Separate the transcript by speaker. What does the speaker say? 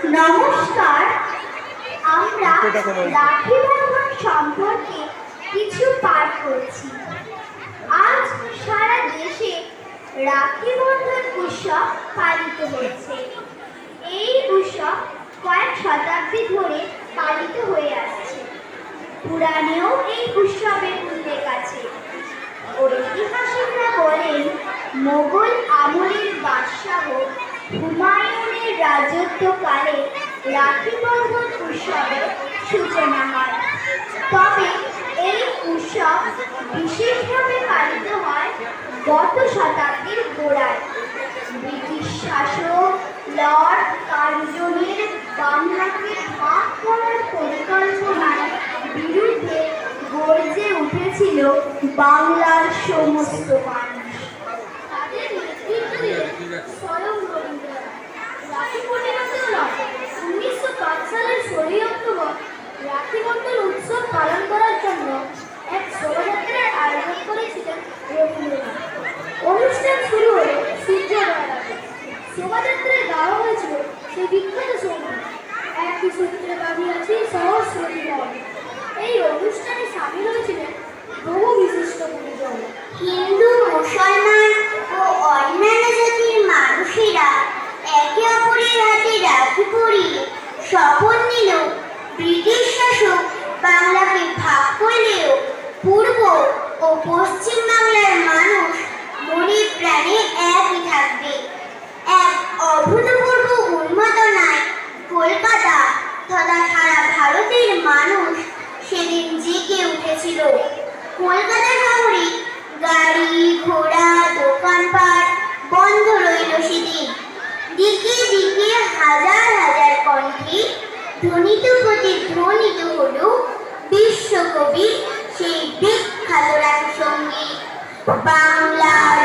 Speaker 1: নমস্কার। আমরা রাখি বন্ধন সম্পর্কে কিছু পাঠ করছি। আজ সারা দেশে রাখি বন্ধন উৎসব পালিত হচ্ছে। এই উৎসব কয়েক শতাব্দী ধরে পালিত হয়ে আসছে। পুরাণেও এই উৎসবের উল্লেখ আছে। ঐতিহাসিকরা বলেন, মোগল আমলের বাদশাহ হুমায়ুনের রাজত্বকালে রাখি বন্ধন উৎসবের সূচনা হয়। তবে এই উৎসব বিশেষভাবে পালিত হয় গত শতাব্দীর গোড়ায়। ব্রিটিশ শাসক লর্ড কার্জনের বাংলাকে ভাগ করার পরিকল্পনার বিরুদ্ধে গর্জে উঠেছিল বাংলার সমস্ত মানুষ। তাদের নেতৃত্ব দিলেন স্বয়ং রবীন্দ্রনাথ। রাখি পূর্ণিমাতেও নয়, 1905 সালের 16 অক্টোবর রাখি বন্ধন উৎসব পালন করার জন্য এক শোভাযাত্রার আয়োজন করেছিলেন রবীন্দ্রনাথ। অনুষ্ঠান শুরু হলো সূর্যোদয়ের আগে। শোভাযাত্রায় গাওয়া হয়েছিল সেই বিখ্যাত সঙ্গীত, একই সূত্রে বাঁধিয়াছি সহস্রটি বন। এই অনুষ্ঠানে সামিল হয়েছিলেন বহু বিশিষ্ট গুরুজন।
Speaker 2: হিন্দু, মুসলমান ও অন্যান্য জাতির মানুষেরা একে অপরের হাতে রাখি পরিয়ে শপথ নিল ব্রিটিশ শাসক বাংলাকে ভাগ করলেও পূর্ব ও পশ্চিম বাংলার মানুষ মনে প্রাণে একই থাকবে। এক অভূতপূর্ব উন্মাদনায় কলকাতা তথা সারা ভারতের মানুষ সেদিন জেগে উঠেছিল। কলকাতা শহরে গাড়ি ঘোড়া দোকানপাট বন্ধ রইল সেদিন। দিকে দিকে হাজার হাজার কণ্ঠে ধ্বনিত প্রতিধ্বনিত হল বিশ্বকবির সেই বিখ্যাত রাখি সঙ্গীত, বাংলার